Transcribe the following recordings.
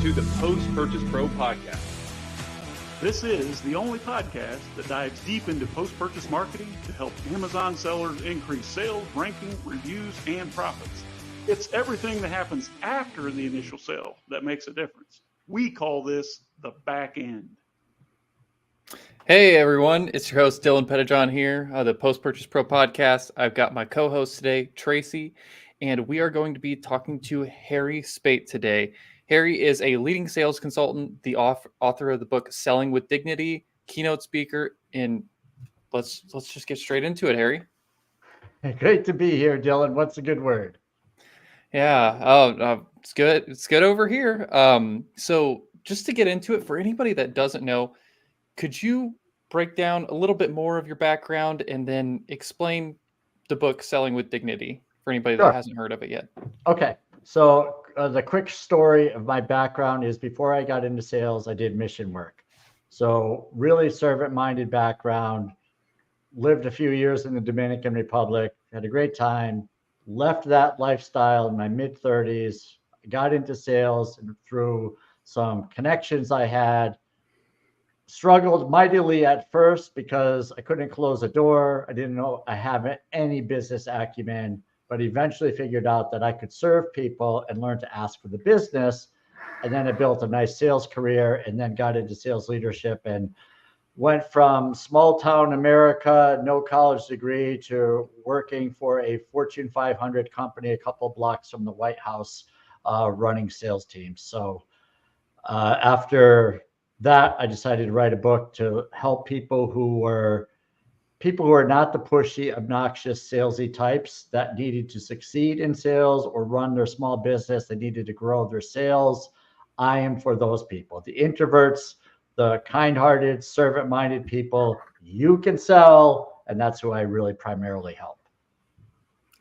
to the Post-Purchase Pro podcast. This is the only podcast that dives deep into post-purchase marketing to help Amazon sellers increase sales, ranking, reviews, and profits. It's everything that happens after the initial sale that makes a difference. We call this the back end. Hey everyone, it's your host Dylan Pettijohn here, the Post-Purchase Pro podcast. I've got my co-host today, Tracy, and we are going to be talking to Harry Spaight today. Harry is a leading sales consultant, the author of the book Selling with Dignity, keynote speaker, and let's just get straight into it, Harry. Great to be here, Dylan. What's a good word? Yeah, it's good. It's good over here. So just to get into it, for anybody that doesn't know, could you break down a little bit more of your background and then explain the book Selling with Dignity for anybody that hasn't heard of it yet? Okay. So the quick story of my background is before I got into sales, I did mission work. So really servant-minded background, lived a few years in the Dominican Republic, had a great time, left that lifestyle in my mid-30s, got into sales, and through some connections I had, struggled mightily at first because I couldn't close a door. I didn't know I have any business acumen, but eventually figured out that I could serve people and learn to ask for the business. And then I built a nice sales career and then got into sales leadership and went from small town America, no college degree, to working for a Fortune 500 company a couple blocks from the White House, running sales teams. So after that, I decided to write a book to help people who are not the pushy, obnoxious, salesy types that needed to succeed in sales or run their small business. They needed to grow their sales. I am for those people, the introverts, the kind-hearted, servant-minded people. You can sell, and that's who I really primarily help.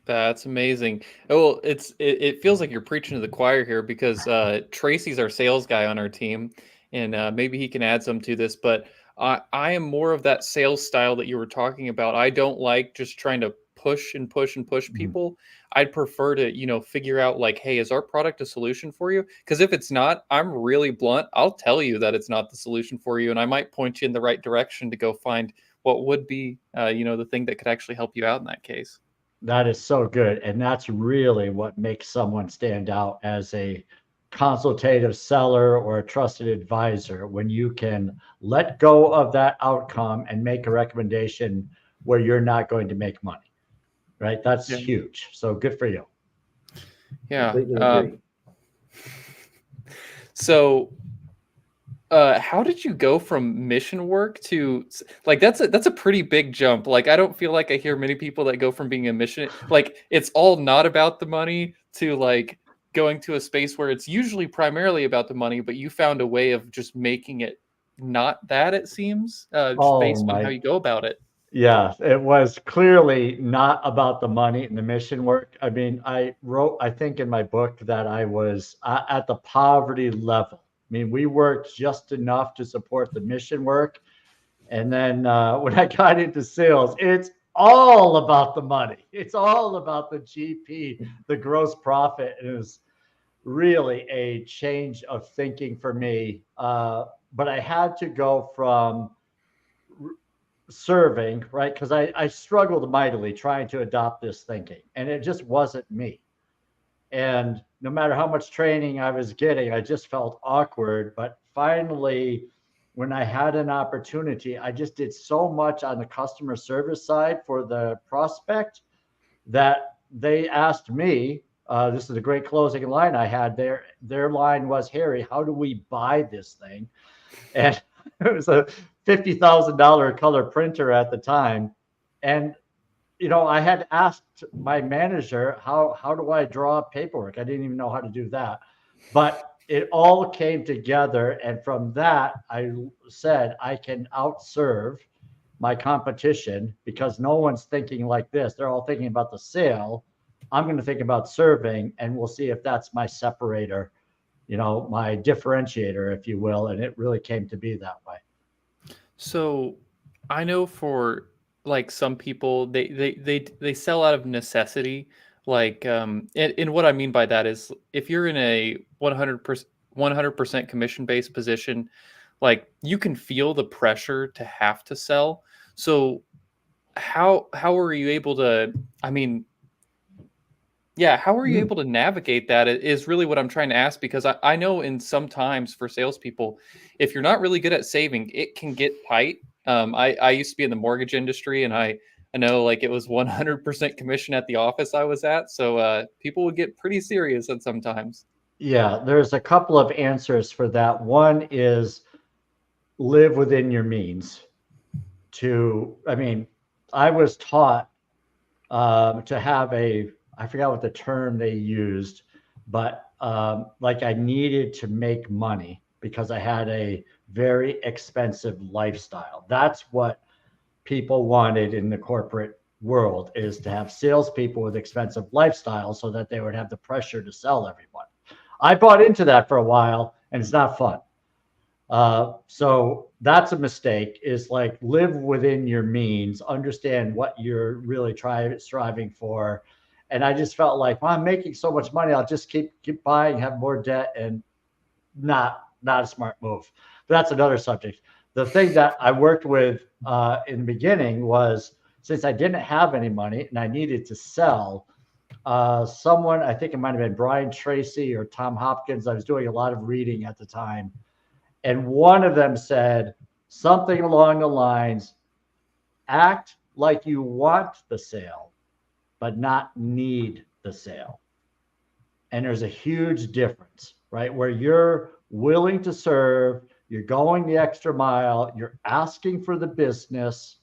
That's amazing. Well, it feels like you're preaching to the choir here because Tracy's our sales guy on our team, and maybe he can add some to this, but I am more of that sales style that you were talking about. I don't like just trying to push and push and push people. I'd prefer to, figure out like, hey, is our product a solution for you? Because if it's not, I'm really blunt. I'll tell you that it's not the solution for you. And I might point you in the right direction to go find what would be, the thing that could actually help you out in that case. That is so good. And that's really what makes someone stand out as a consultative seller or a trusted advisor, when you can let go of that outcome and make a recommendation where you're not going to make money, right? That's huge. So good for you. Yeah. So how did you go from mission work to like, that's a pretty big jump. Like, I don't feel like I hear many people that go from being a mission, like it's all not about the money, to like going to a space where it's usually primarily about the money, but you found a way of just making it not that, it seems, based on how you go about it. Yeah, it was clearly not about the money and the mission work. I mean, I think in my book that I was at the poverty level. I mean, we worked just enough to support the mission work. And then when I got into sales, it's all about the money. It's all about the GP, the gross profit. It was really a change of thinking for me. But I had to go from serving, right? Because I struggled mightily trying to adopt this thinking, and it just wasn't me. And no matter how much training I was getting, I just felt awkward. But finally, when I had an opportunity, I just did so much on the customer service side for the prospect that they asked me, this is a great closing line I had there. Their line was, Harry, how do we buy this thing? And it was a $50,000 color printer at the time. And, I had asked my manager, how do I draw paperwork? I didn't even know how to do that. But it all came together. And from that, I said, I can outserve my competition because no one's thinking like this. They're all thinking about the sale. I'm going to think about serving, and we'll see if that's my separator, my differentiator, if you will. And it really came to be that way. So I know for like some people, they sell out of necessity. Like, and what I mean by that is if you're in a 100% 100% commission-based position, like you can feel the pressure to have to sell. So how are you able to, I mean, yeah, how are you able to navigate that is really what I'm trying to ask, because I know in sometimes for salespeople, if you're not really good at saving, it can get tight. I used to be in the mortgage industry, and I know like it was 100% commission at the office I was at. So people would get pretty serious at sometimes. Yeah, there's a couple of answers for that. One is live within your means. I mean, I was taught to have I forgot what the term they used, but like I needed to make money because I had a very expensive lifestyle. That's what people wanted in the corporate world, is to have salespeople with expensive lifestyles so that they would have the pressure to sell everyone. I bought into that for a while, and it's not fun. So that's a mistake, is like live within your means, understand what you're really striving for. And I just felt like, well, I'm making so much money, I'll just keep buying, have more debt, and not a smart move. But that's another subject. The thing that I worked with in the beginning was, since I didn't have any money and I needed to sell, someone, I think it might have been Brian Tracy or Tom Hopkins, I was doing a lot of reading at the time, and one of them said something along the lines, act like you want the sale, but not need the sale. And there's a huge difference, right? Where you're willing to serve, you're going the extra mile, you're asking for the business,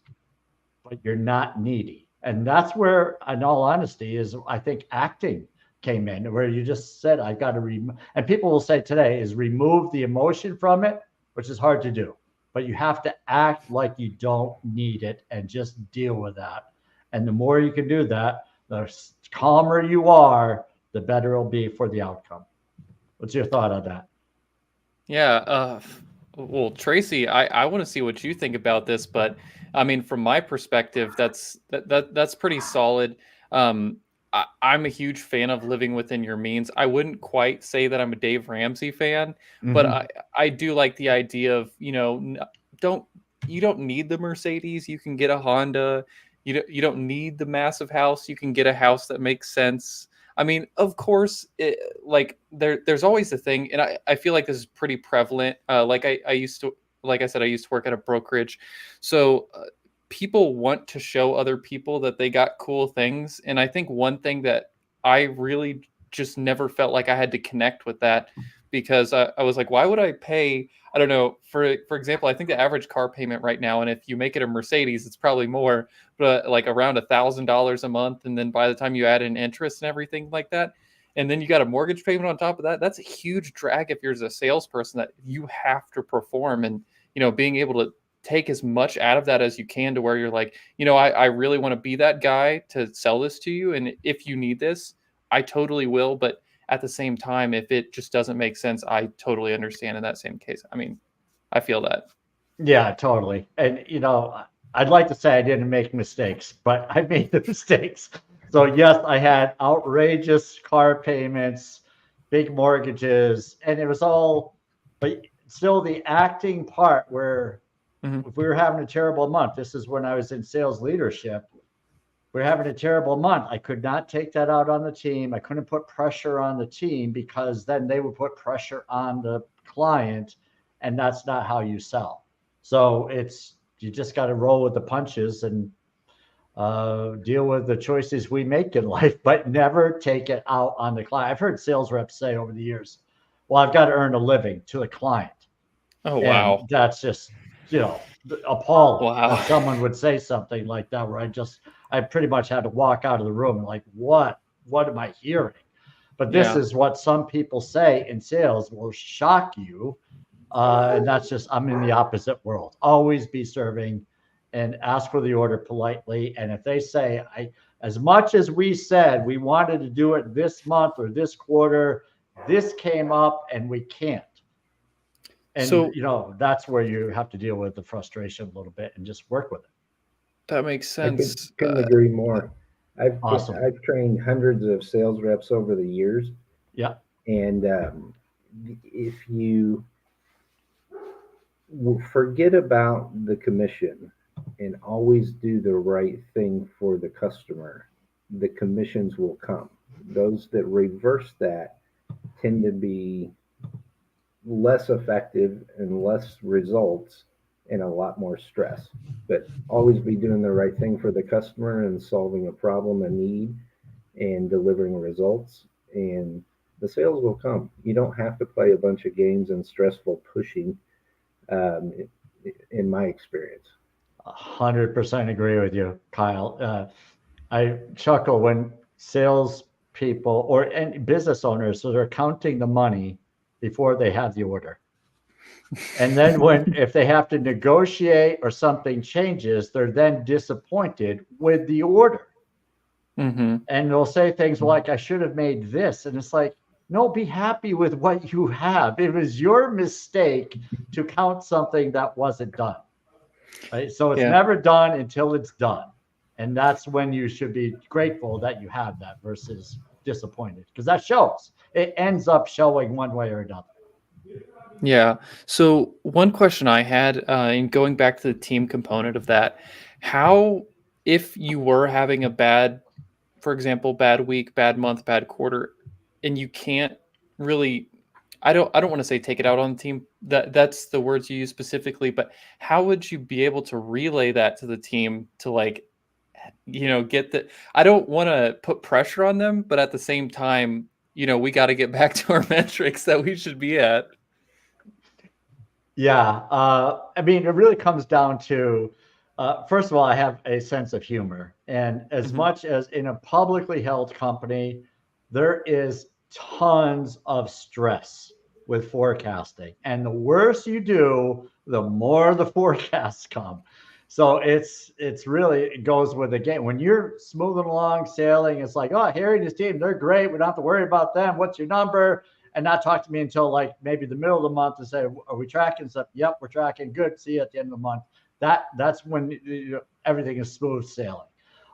but you're not needy. And that's where, in all honesty, is I think acting came in, where you just said, I got to and people will say today is remove the emotion from it, which is hard to do, but you have to act like you don't need it and just deal with that. And the more you can do that, the calmer you are, the better it'll be for the outcome. What's your thought on that? Yeah. Well, Tracy, I want to see what you think about this, but I mean, from my perspective, that's pretty solid. I'm a huge fan of living within your means. I wouldn't quite say that I'm a Dave Ramsey fan, but I do like the idea of, you don't need the Mercedes. You can get a Honda. You don't need the massive house. You can get a house that makes sense. I mean, of course, there's always a thing, and I feel like this is pretty prevalent. Like I used to work at a brokerage, so people want to show other people that they got cool things. And I think one thing that I really just never felt like I had to connect with that, because I was like, why would I pay? I don't know. For example, I think the average car payment right now, and if you make it a Mercedes, it's probably more, but like around $1,000 a month. And then by the time you add in interest and everything like that, and then you got a mortgage payment on top of that, that's a huge drag if you're a salesperson, that you have to perform. And, being able to take as much out of that as you can, to where you're like, I really want to be that guy to sell this to you. And if you need this, I totally will. But at the same time, if it just doesn't make sense, I totally understand in that same case. I mean, I feel that. Yeah, totally. And, I'd like to say I didn't make mistakes, but I made the mistakes. So yes, I had outrageous car payments, big mortgages, and it was all, but still the acting part where if we were having a terrible month, this is when I was in sales leadership, we're having a terrible month, I could not take that out on the team. I couldn't put pressure on the team, because then they would put pressure on the client, and that's not how you sell. So you just got to roll with the punches and deal with the choices we make in life, but never take it out on the client. I've heard sales reps say over the years, well, I've got to earn a living to the client. Oh, wow. And that's just, appalling. Wow. That someone would say something like that, where I pretty much had to walk out of the room and like, what am I hearing? But this is what some people say in sales will shock you. And that's just, I'm in the opposite world. Always be serving and ask for the order politely. And if they say, as much as we said we wanted to do it this month or this quarter, this came up and we can't. And, so, that's where you have to deal with the frustration a little bit and just work with it. That makes sense. I couldn't agree more. Awesome. I've trained hundreds of sales reps over the years. Yeah. And if you forget about the commission and always do the right thing for the customer, the commissions will come. Those that reverse that tend to be less effective and less results and a lot more stress. But always be doing the right thing for the customer and solving a problem, a need, and delivering results. And the sales will come. You don't have to play a bunch of games and stressful pushing, in my experience. 100% agree with you, Kyle. I chuckle when sales people and business owners, so they're counting the money before they have the order. And then if they have to negotiate or something changes, they're then disappointed with the order. Mm-hmm. And they'll say things like, I should have made this. And it's like, no, be happy with what you have. It was your mistake to count something that wasn't done. Right? So it's never done until it's done. And that's when you should be grateful that you have that versus disappointed, because that shows. It ends up showing one way or another. Yeah. So one question I had, in going back to the team component of that, how, if you were having a bad, for example, bad week, bad month, bad quarter, and you can't really, I don't want to say take it out on the team. That's the words you use specifically, but how would you be able to relay that to the team to, like, get that? I don't want to put pressure on them, but at the same time, we got to get back to our metrics that we should be at. Yeah. I mean, it really comes down to, first of all, I have a sense of humor. And as much as in a publicly held company, there is tons of stress with forecasting. And the worse you do, the more the forecasts come. So it's really, it goes with the game. When you're smoothing along, sailing, it's like, oh, Harry and his team, they're great. We don't have to worry about them. What's your number? And not talk to me until like maybe the middle of the month and say, are we tracking stuff? Yep, we're tracking. Good. See you at the end of the month. That's when everything is smooth sailing.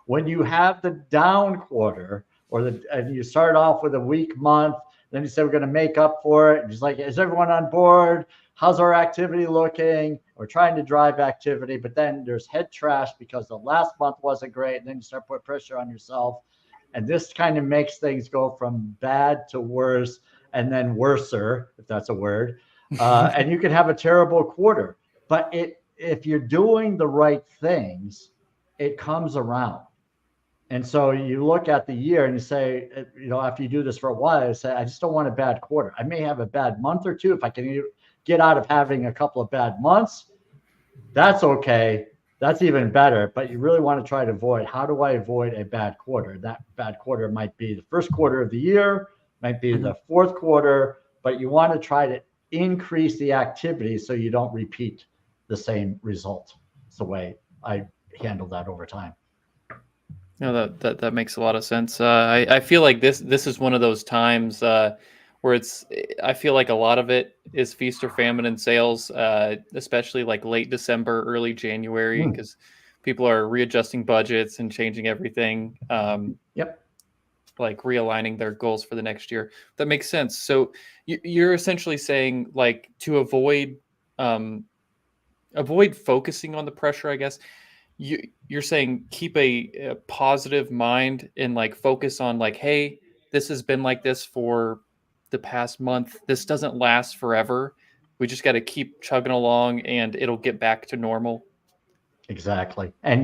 When you have the down quarter and you start off with a weak month, then you say we're going to make up for it. And it's like, is everyone on board? How's our activity looking? We're trying to drive activity, but then there's head trash because the last month wasn't great. And then you start putting pressure on yourself. And this kind of makes things go from bad to worse, and then worser, if that's a word. And you can have a terrible quarter. But if you're doing the right things, it comes around. And so you look at the year and you say, after you do this for a while, I say, I just don't want a bad quarter. I may have a bad month or two. If I can get out of having a couple of bad months, that's okay. That's even better. But you really want to try to avoid, how do I avoid a bad quarter? That bad quarter might be the first quarter of the year, might be the fourth quarter, but you want to try to increase the activity so you don't repeat the same result. It's the way I handle that over time. No, that makes a lot of sense. I feel like this is one of those times where I feel like a lot of it is feast or famine in sales, especially like late December, early January, because people are readjusting budgets and changing everything. Like realigning their goals for the next year. That makes sense. So you're essentially saying, like, to avoid focusing on the pressure, I guess. You're saying keep a positive mind and like focus on like, hey, this has been like this for the past month. This doesn't last forever. We just got to keep chugging along and it'll get back to normal. Exactly. And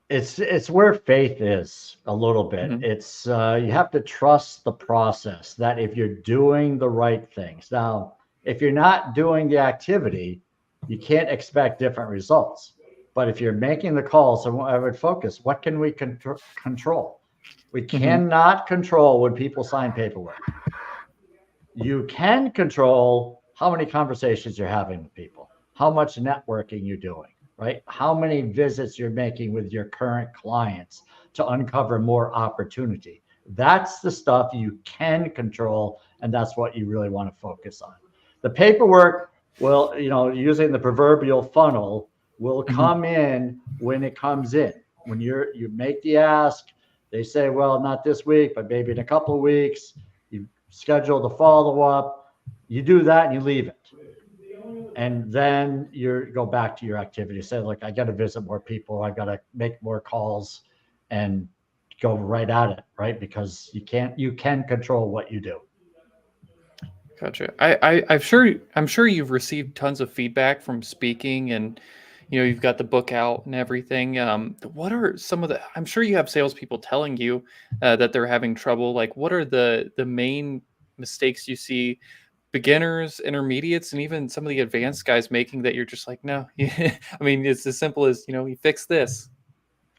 it's where faith is a little bit. It's you have to trust the process, that if you're doing the right things. Now, if you're not doing the activity, you can't expect different results. But if you're making the calls, and I would focus, what can we control? We cannot control when people sign paperwork. You can control how many conversations you're having with people, how much networking you're doing, right? How many visits you're making with your current clients to uncover more opportunity. That's the stuff you can control, and that's what you really want to focus on. The paperwork will, using the proverbial funnel, will come in when it comes in. When you make the ask, they say, well, not this week, but maybe in a couple of weeks. You schedule the follow-up. You do that and you leave it. And then you go back to your activity. Say, look, I got to visit more people. I got to make more calls and go right at it, right? Because you can control what you do. Gotcha. I'm sure you've received tons of feedback from speaking, and you've got the book out and everything. What are some of the? I'm sure you have salespeople telling you that they're having trouble. Like, what are the main mistakes you see beginners, intermediates, and even some of the advanced guys making that you're just like, no? I mean, it's as simple as you fix this.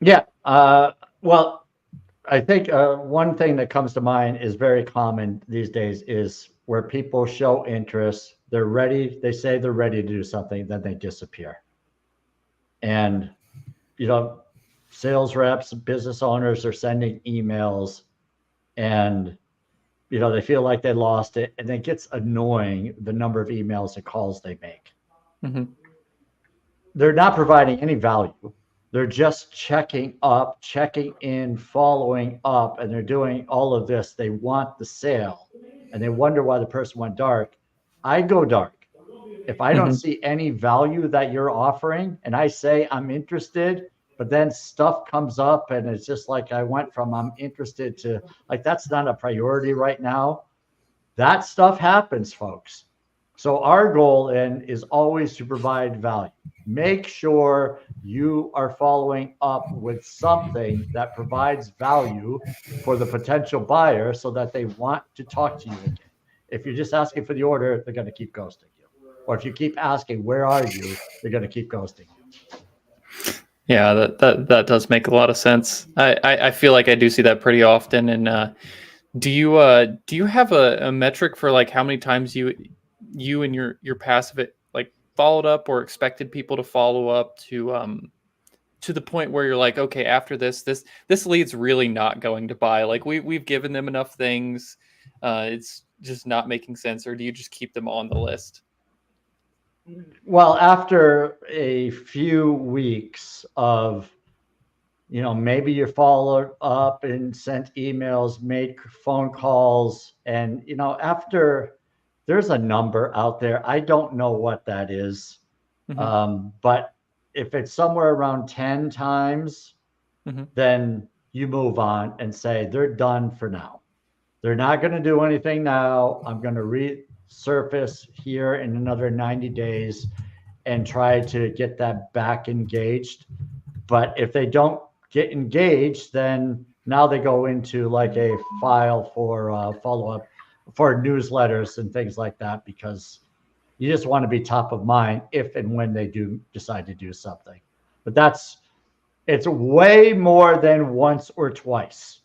Yeah. Well, I think one thing that comes to mind is very common these days is where people show interest, they're ready, they say they're ready to do something, then they disappear. And, sales reps, business owners are sending emails and, they feel like they lost it, and it gets annoying the number of emails and calls they make. Mm-hmm. They're not providing any value. They're just checking up, checking in, following up, and they're doing all of this. They want the sale, and they wonder why the person went dark. I go dark. If I don't see any value that you're offering, and I say I'm interested, but then stuff comes up, and it's just like I went from I'm interested to like that's not a priority right now. That stuff happens, folks. So our goal then is always to provide value. Make sure you are following up with something that provides value for the potential buyer so that they want to talk to you again. If you're just asking for the order, they're going to keep ghosting you. Or if you keep asking, where are you? They're going to keep ghosting you. Yeah, that does make a lot of sense. I feel like I do see that pretty often. And do you have a metric for like how many times you and your passive like followed up or expected people to follow up to the point where you're like, okay, after this lead's really not going to buy. Like we've given them enough things. It's just not making sense. Or do you just keep them on the list? Well, after a few weeks of, maybe you followed up and sent emails, made phone calls, and, after there's a number out there, I don't know what that is. But if it's somewhere around 10 times, then you move on and say they're done for now. They're not going to do anything now. I'm going to resurface here in another 90 days and try to get that back engaged. But if they don't get engaged, then now they go into like a file for follow-up for newsletters and things like that, because you just want to be top of mind if and when they do decide to do something. But it's way more than once or twice.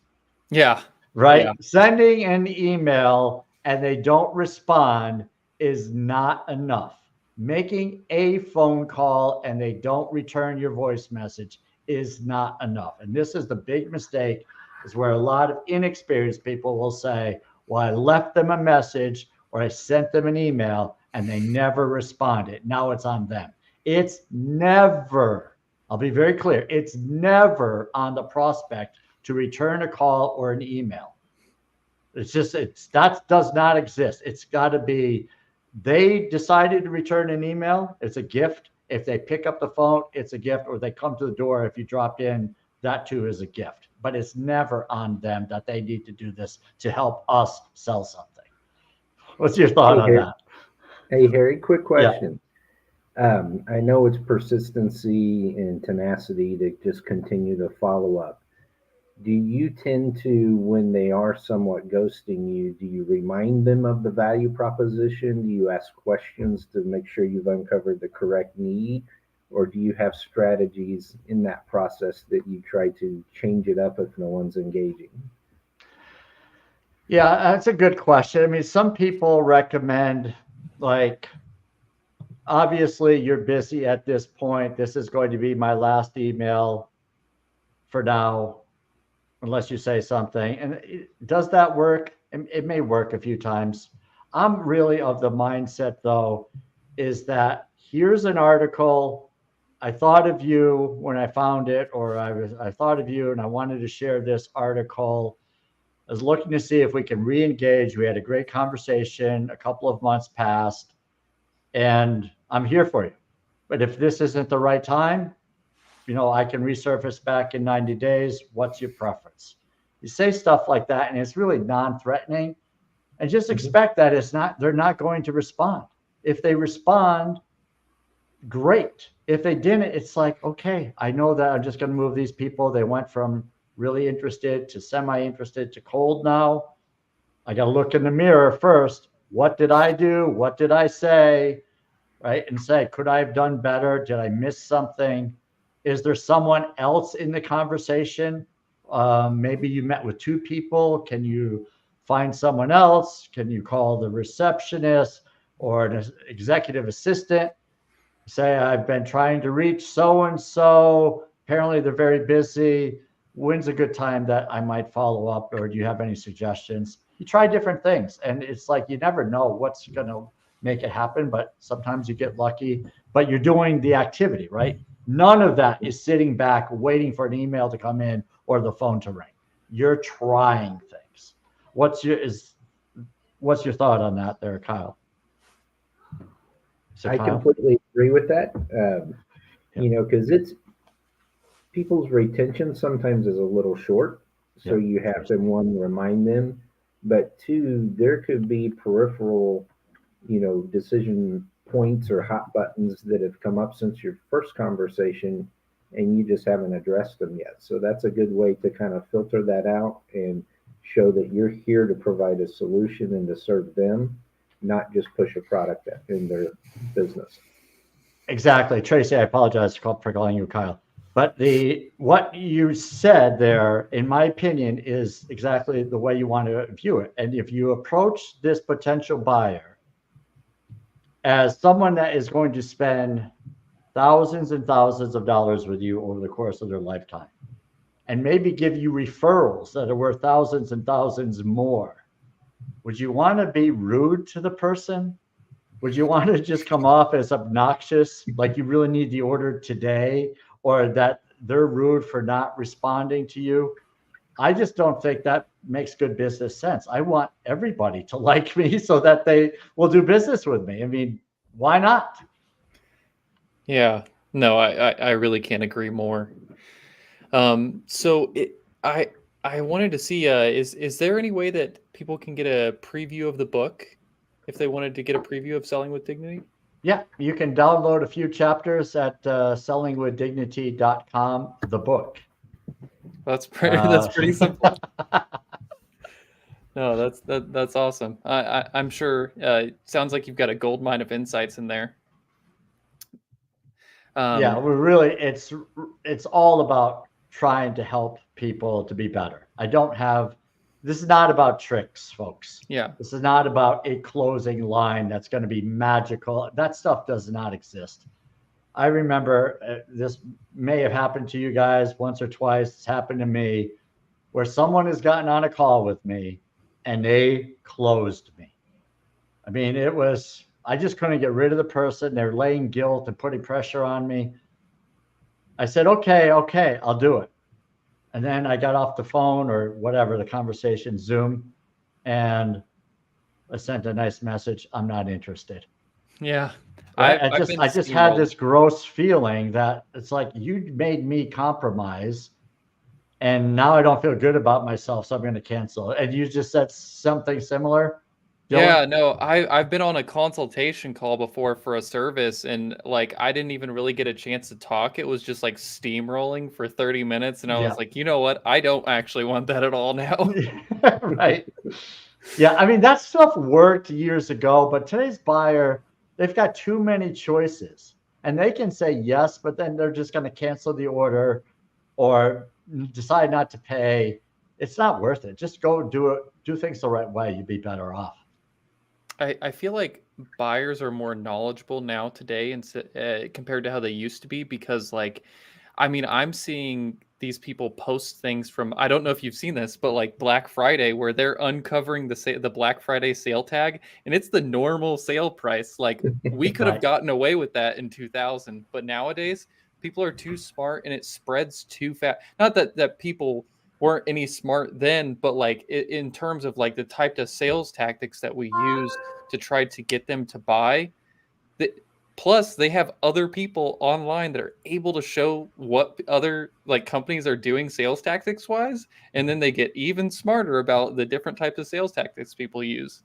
Yeah. Right. Yeah. Sending an email and they don't respond is not enough. Making a phone call and they don't return your voice message is not enough. And this is the big mistake, is where a lot of inexperienced people will say, well, I left them a message or I sent them an email and they never responded. Now it's on them. It's never, I'll be very clear, it's never on the prospect to return a call or an email. That does not exist. It's got to be, they decided to return an email, it's a gift. If they pick up the phone, it's a gift, or they come to the door. If you dropped in, that too is a gift. But it's never on them that they need to do this to help us sell something. What's your thought on that? Hey, Harry, quick question. Yeah. I know it's persistency and tenacity to just continue to follow up. Do you tend to, when they are somewhat ghosting you, do you remind them of the value proposition? Do you ask questions to make sure you've uncovered the correct need? Or do you have strategies in that process that you try to change it up if no one's engaging? Yeah, that's a good question. I mean, some people recommend, like, obviously you're busy at this point. This is going to be my last email for now, unless you say something. And does that work? It may work a few times. I'm really of the mindset, though, is that here's an article. I thought of you when I found it, or I thought of you and I wanted to share this article. I was looking to see if we can re-engage. We had a great conversation. A couple of months passed, and I'm here for you. But if this isn't the right time, I can resurface back in 90 days. What's your preference? You say stuff like that, and it's really non-threatening. And just expect that they're not going to respond. If they respond, great. If they didn't, it's like, okay, I know that I'm just going to move these people. They went from really interested to semi-interested to cold now. I got to look in the mirror first. What did I do? What did I say? Right? And say, could I have done better? Did I miss something? Is there someone else in the conversation? Maybe you met with two people. Can you find someone else? Can you call the receptionist or an executive assistant? Say, I've been trying to reach so-and-so. Apparently they're very busy. When's a good time that I might follow up? Or do you have any suggestions? You try different things. And it's like, you never know what's going to make it happen, but sometimes you get lucky. But you're doing the activity, right? None of that is sitting back waiting for an email to come in or the phone to ring. You're trying things. What's your thought on that there, Kyle? I completely agree with that. Because people's retention sometimes is a little short. So you have to, one, remind them, but two, there could be peripheral, decision points or hot buttons that have come up since your first conversation and you just haven't addressed them yet. So that's a good way to kind of filter that out and show that you're here to provide a solution and to serve them, not just push a product in their business. Exactly. Tracy, I apologize for calling you Kyle. But what you said there, in my opinion, is exactly the way you want to view it. And if you approach this potential buyer as someone that is going to spend thousands and thousands of dollars with you over the course of their lifetime, and maybe give you referrals that are worth thousands and thousands more, would you want to be rude to the person? Would you want to just come off as obnoxious, like you really need the order today, or that they're rude for not responding to you? I just don't think that makes good business sense. I want everybody to like me so that they will do business with me. I mean, why not? Yeah, no, I really can't agree more. I wanted to see, is there any way that people can get a preview of the book if they wanted to get a preview of Selling with Dignity? Yeah, you can download a few chapters at sellingwithdignity.com, the book. That's pretty simple. No, that's awesome. I'm sure. Sounds like you've got a gold mine of insights in there. Yeah, we're really, it's all about trying to help people to be better. This is not about tricks, folks. Yeah. This is not about a closing line that's going to be magical. That stuff does not exist. I remember this may have happened to you guys once or twice. It's happened to me where someone has gotten on a call with me and they closed me. I mean, I just couldn't get rid of the person. They're laying guilt and putting pressure on me. I said, okay, I'll do it. And then I got off the phone or whatever, the conversation, Zoom, and I sent a nice message. I'm not interested. Yeah. Right? I just had this gross feeling that it's like, you made me compromise and now I don't feel good about myself. So I'm going to cancel. And you just said something similar. Dylan? Yeah, no, I've been on a consultation call before for a service, and like I didn't even really get a chance to talk. It was just like steamrolling for 30 minutes, and I was like, you know what? I don't actually want that at all now. Right. Yeah, I mean, that stuff worked years ago, but today's buyer, they've got too many choices, and they can say yes, but then they're just going to cancel the order or decide not to pay. It's not worth it. Just go do things the right way. You'd be better off. I feel like buyers are more knowledgeable now today and compared to how they used to be, because I'm seeing these people post things from, I don't know if you've seen this, but like Black Friday, where they're uncovering the Black Friday sale tag, and it's the normal sale price. Like we could have gotten away with that in 2000, but nowadays people are too smart and it spreads too fast. Not that people weren't any smart then, but like in terms of like the type of sales tactics that we use to try to get them to buy, plus they have other people online that are able to show what other like companies are doing sales tactics wise, and then they get even smarter about the different types of sales tactics people use.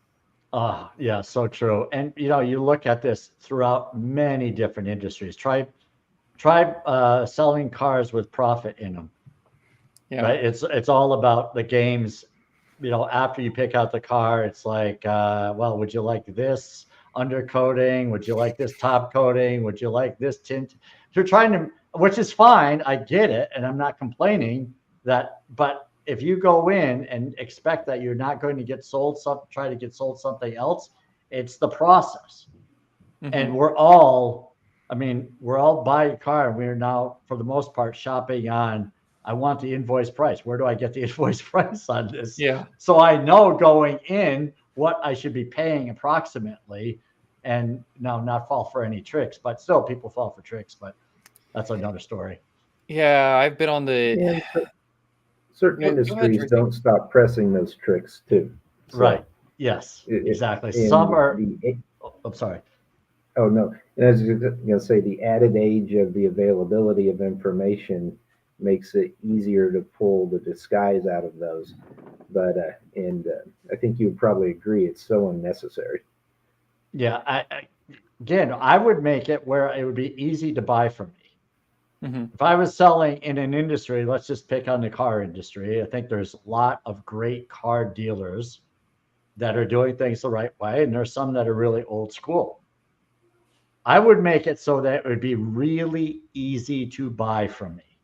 Yeah, so true. And you look at this throughout many different industries. Try selling cars with profit in them. Yeah. Right? It's all about the games. After you pick out the car, it's like, well, would you like this undercoating? Would you like this top coating? Would you like this tint? If you're trying to, which is fine, I get it, and I'm not complaining that, but if you go in and expect that you're not going to try to get sold something else, it's the process. And we're all buying a car, and we're now, for the most part, shopping on, I want the invoice price. Where do I get the invoice price on this? Yeah. So I know going in what I should be paying approximately, and now not fall for any tricks, but still people fall for tricks, but that's another story. Yeah, I've been on the certain industries don't stop pressing those tricks too. So right. Yes, exactly. Some are I'm sorry. Oh no. And I was going to say, the added age of the availability of information makes it easier to pull the disguise out of those. But I think you would probably agree it's so unnecessary. Yeah, I would make it where it would be easy to buy from me. If I was selling in an industry, let's just pick on the car industry. I think there's a lot of great car dealers that are doing things the right way, and there's some that are really old school. I would make it so that it would be really easy to buy from me,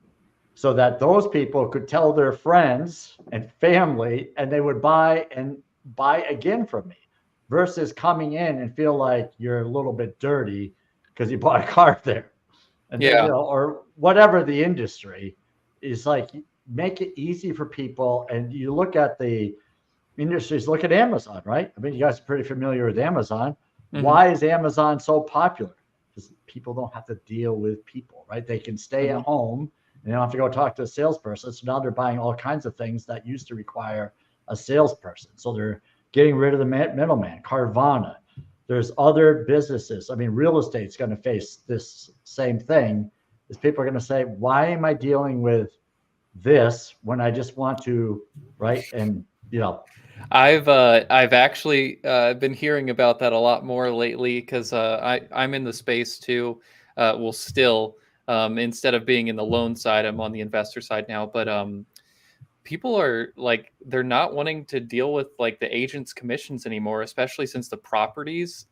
so that those people could tell their friends and family, and they would buy again from me, versus coming in and feel like you're a little bit dirty because you bought a car there. And yeah, then, or whatever the industry is, like, make it easy for people. And you look at the industries, look at Amazon, right? I mean, you guys are pretty familiar with Amazon. Why is Amazon so popular? Because people don't have to deal with people, right? They can stay at home and they don't have to go talk to a salesperson. So now they're buying all kinds of things that used to require a salesperson. So they're getting rid of the middleman. Carvana. There's other businesses. I mean, real estate's going to face this same thing. Is people are going to say, why am I dealing with this when I just want to, right? And I've actually been hearing about that a lot more lately, because I'm in the space too. Well, still, instead of being in the loan side, I'm on the investor side now. But people are like, they're not wanting to deal with like the agent's commissions anymore, especially since the properties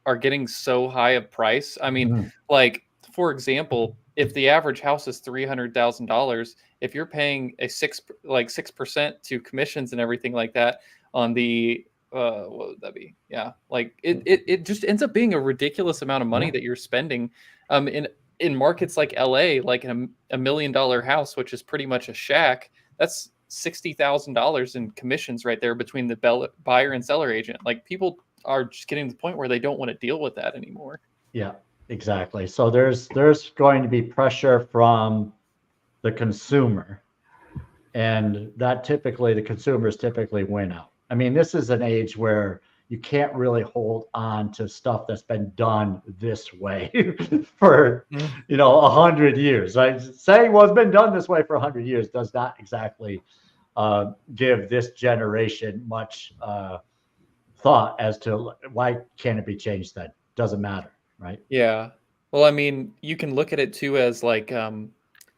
are getting so high of price. I mean, like, for example, if the average house is $300,000, if you're paying a 6% to commissions and everything like that on the what would that be? Yeah, like it just ends up being a ridiculous amount of money that you're spending in markets like LA, like a $1 million house, which is pretty much a shack. That's $60,000 in commissions right there between the buyer and seller agent. Like, people are just getting to the point where they don't want to deal with that anymore. Yeah, exactly. So there's going to be pressure from the consumer, and that the consumers typically win out. I mean, this is an age where you can't really hold on to stuff that's been done this way for 100 years. Right? Saying, well, it's been done this way for 100 years does not exactly give this generation much thought as to why can't it be changed. That doesn't matter, right? Yeah. Well, I mean, you can look at it too as like,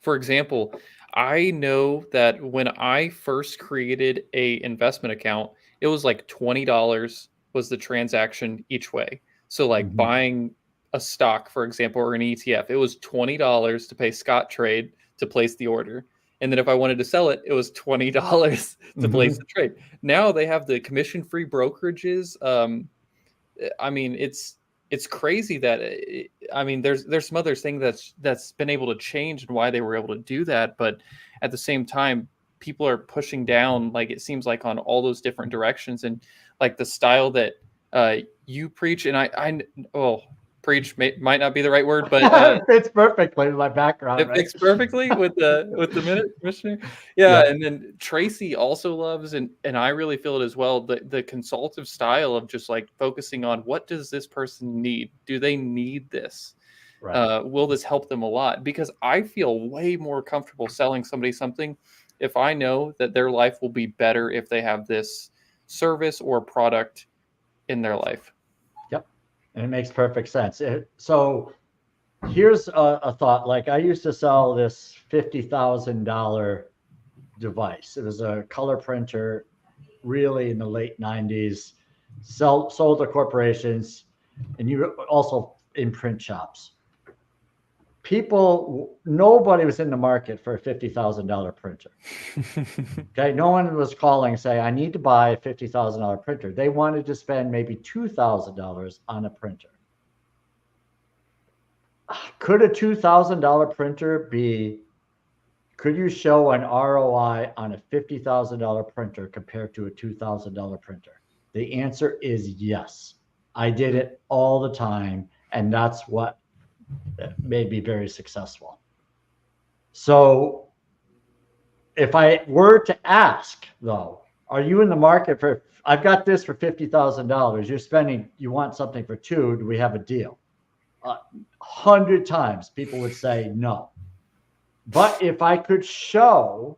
for example, I know that when I first created a investment account, it was like $20 was the transaction each way. So like buying a stock, for example, or an ETF, it was $20 to pay Scott Trade to place the order. And then if I wanted to sell it, it was $20 to place the trade. Now they have the commission-free brokerages. I mean, it's crazy that I mean, there's some other thing that's been able to change and why they were able to do that, but at the same time, people are pushing down, like, it seems like, on all those different directions. And like the style that you preach, and I preach might not be the right word, but it fits perfectly with my background. it fits perfectly with the missionary. Yeah, and then Tracy also loves, and I really feel it as well, the consultative style of just like focusing on what does this person need? Do they need this? Right. Will this help them a lot? Because I feel way more comfortable selling somebody something if I know that their life will be better if they have this service or product in their life. Yep. And it makes perfect sense. So here's a thought. Like I used to sell this $50,000 device. It was a color printer, really in the late 90s, sold to corporations, and you also in print shops. Nobody was in the market for a $50,000 printer. Okay, no one was calling saying, I need to buy a $50,000 printer. They wanted to spend maybe $2,000 on a printer. Could a $2,000 printer could you show an ROI on a $50,000 printer compared to a $2,000 printer? The answer is yes. I did it all the time, and that's what made me very successful. So if I were to ask, though, are you in the market for, I've got this for $50,000. You want something for two, do we have a deal? 100 times people would say no. But if I could show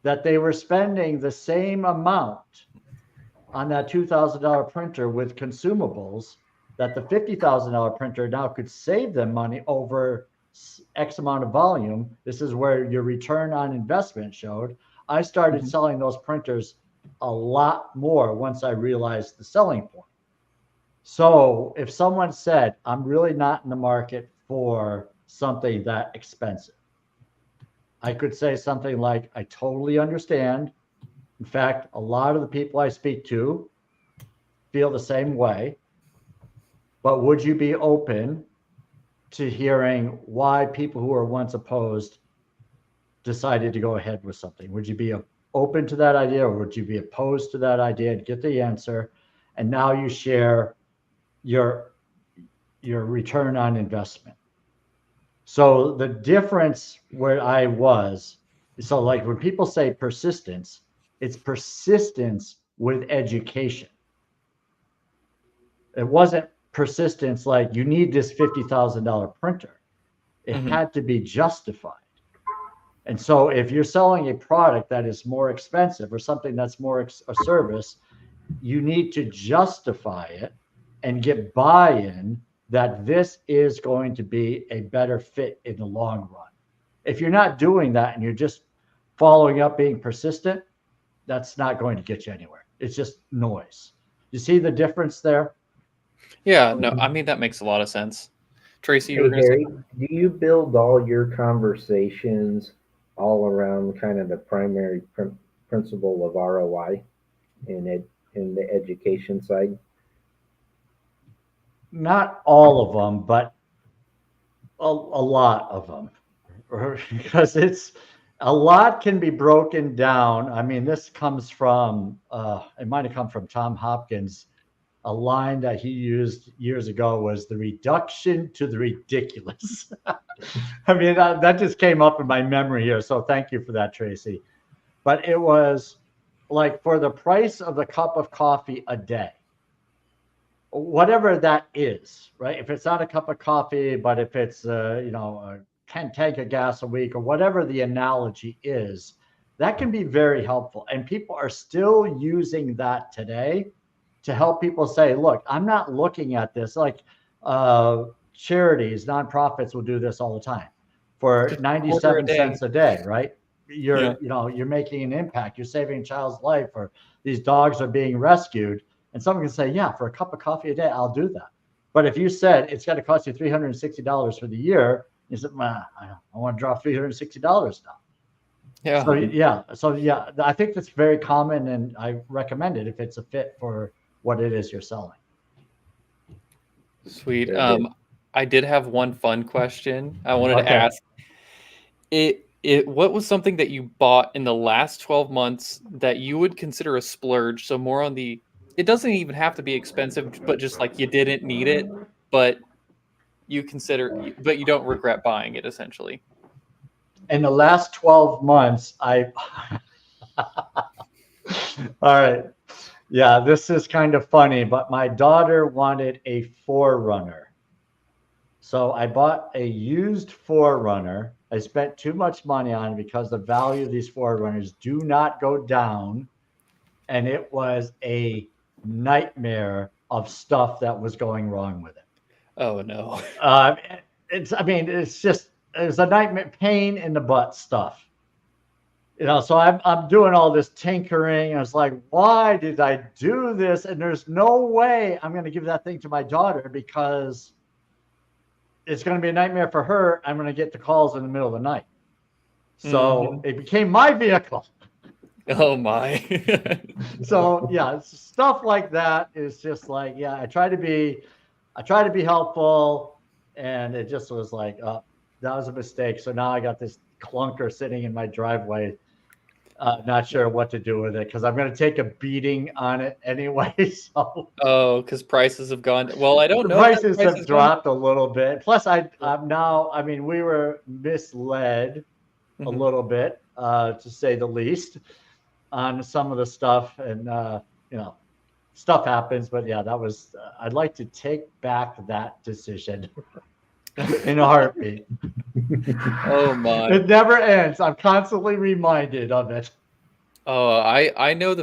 that they were spending the same amount on that $2,000 printer with consumables, that the $50,000 printer now could save them money over X amount of volume. This is where your return on investment showed. I started selling those printers a lot more once I realized the selling point. So if someone said, I'm really not in the market for something that expensive, I could say something like, I totally understand. In fact, a lot of the people I speak to feel the same way. But would you be open to hearing why people who were once opposed decided to go ahead with something? Would you be open to that idea, or would you be opposed to that idea and get the answer? And now you share your return on investment. So the difference where I was, so like when people say persistence, it's persistence with education. It wasn't persistence like you need this $50,000 printer. It had to be justified. And so if you're selling a product that is more expensive or something that's more a service, you need to justify it and get buy-in that this is going to be a better fit in the long run. If you're not doing that and you're just following up, being persistent, that's not going to get you anywhere. It's just noise. You see the difference there? Yeah, no, I mean, that makes a lot of sense. Tracy, you Hey, were going to Harry, say? do you build all your conversations all around kind of the primary principle of ROI in the education side? Not all of them, but a lot of them, because it's a lot can be broken down. I mean, this comes from, it might have come from Tom Hopkins. A line that he used years ago was the reduction to the ridiculous. I mean, that just came up in my memory here. So thank you for that, Tracy. But it was like, for the price of the cup of coffee a day, whatever that is, right? If it's not a cup of coffee, but if it's, a tank of gas a week, or whatever the analogy is, that can be very helpful. And people are still using that today to help people say, look, I'm not looking at this like charities, nonprofits will do this all the time for 97 cents a day, right? You're making an impact. You're saving a child's life, or these dogs are being rescued. And someone can say, yeah, for a cup of coffee a day, I'll do that. But if you said it's got to cost you $360 for the year, you said, I want to draw $360 now. Yeah. So I think that's very common, and I recommend it if it's a fit for what it is you're selling. Sweet. I did have one fun question I wanted to ask. What was something that you bought in the last 12 months that you would consider a splurge? So more on it doesn't even have to be expensive, but just like you didn't need it, but you consider, but you don't regret buying it essentially. In the last 12 months, all right. Yeah, this is kind of funny, but my daughter wanted a 4Runner. So I bought a used 4Runner. I spent too much money on it because the value of these 4Runners do not go down. And it was a nightmare of stuff that was going wrong with it. Oh no. It's a nightmare, pain in the butt stuff. So I'm doing all this tinkering. I was like, why did I do this? And there's no way I'm going to give that thing to my daughter because it's going to be a nightmare for her. I'm going to get the calls in the middle of the night. So it became my vehicle. Oh my. So yeah, stuff like that is just like, yeah, I try to be helpful, and it just was like, that was a mistake. So now I got this clunker sitting in my driveway. Not sure what to do with it because I'm going to take a beating on it anyway. So because prices have gone. Well, I don't know. Prices have dropped a little bit. Plus, I'm now. I mean, we were misled a little bit, to say the least, on some of the stuff, and stuff happens. But yeah, that was. I'd like to take back that decision in a heartbeat. Oh my! It never ends. I'm constantly reminded of it. Oh, I know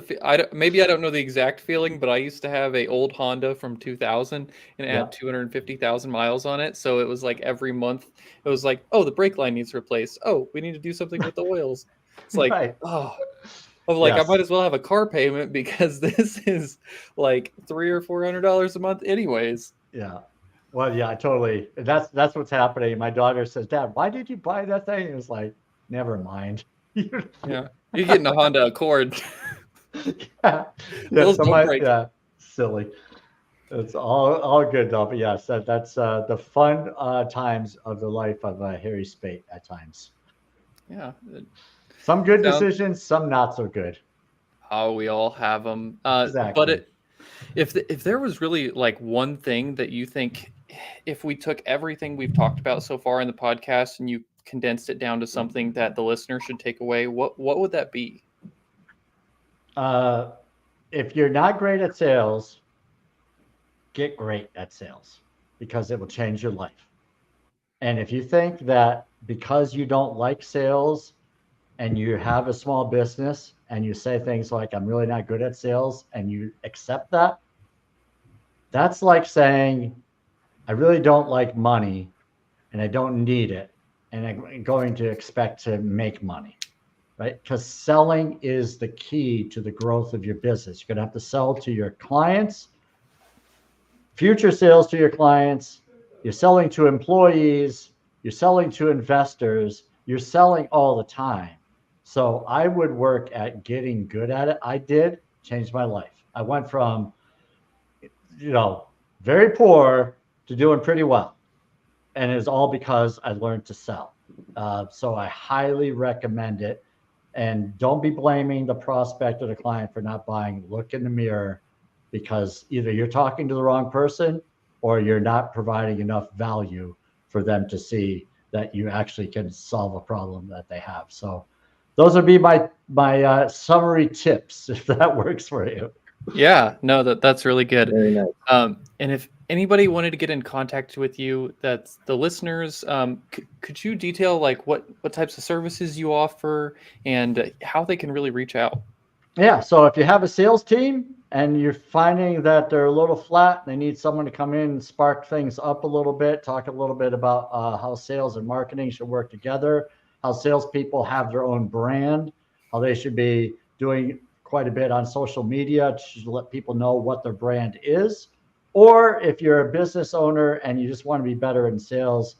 maybe I don't know the exact feeling, but I used to have a old Honda from 2000 and it had 250,000 miles on it. So it was like every month it was like, oh, the brake line needs replaced. Oh, we need to do something with the oils. It's like, Right. I might as well have a car payment because this is like $300 or $400 a month anyways. Yeah. Well, yeah, totally. That's what's happening. My daughter says, Dad, why did you buy that thing? It was like, never mind. Yeah. You're getting a Honda Accord. Yeah, silly. It's all good though. But yes, that's the fun times of the life of Harry Spaight at times. Yeah. Some good decisions, some not so good. Oh, we all have them. Exactly. But if there was really like one thing that you think, if we took everything we've talked about so far in the podcast and you condensed it down to something that the listener should take away, what would that be? If you're not great at sales, get great at sales because it will change your life. And if you think that because you don't like sales and you have a small business and you say things like, I'm really not good at sales, and you accept that, that's like saying, I really don't like money and I don't need it, and I'm going to expect to make money, right? Because selling is the key to the growth of your business. You're going to have to sell to your clients, future sales to your clients. You're selling to employees. You're selling to investors. You're selling all the time. So I would work at getting good at it. I did change my life. I went from, very poor to doing pretty well. And it's all because I learned to sell. So I highly recommend it. And don't be blaming the prospect or the client for not buying. Look in the mirror, because either you're talking to the wrong person or you're not providing enough value for them to see that you actually can solve a problem that they have. So those would be my summary tips, if that works for you. Yeah, no, that's really good. Very nice. And if anybody wanted to get in contact with you, that's the listeners, could you detail like what types of services you offer and how they can really reach out? Yeah, so if you have a sales team and you're finding that they're a little flat, they need someone to come in and spark things up a little bit, talk a little bit about how sales and marketing should work together, how salespeople have their own brand, how they should be doing quite a bit on social media to let people know what their brand is. Or if you're a business owner and you just want to be better in sales,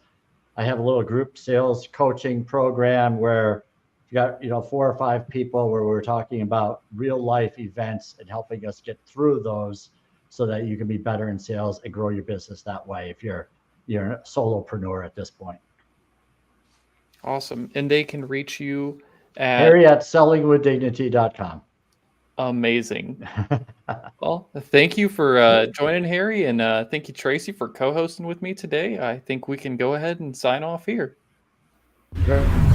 I have a little group sales coaching program where you got 4 or 5 people where we're talking about real life events and helping us get through those so that you can be better in sales and grow your business that way if you're a solopreneur at this point. Awesome. And they can reach you at Harry at sellingwithdignity.com. Amazing. Well, thank you for joining, Harry, and thank you, Tracy, for co-hosting with me today. I think we can go ahead and sign off here. Right.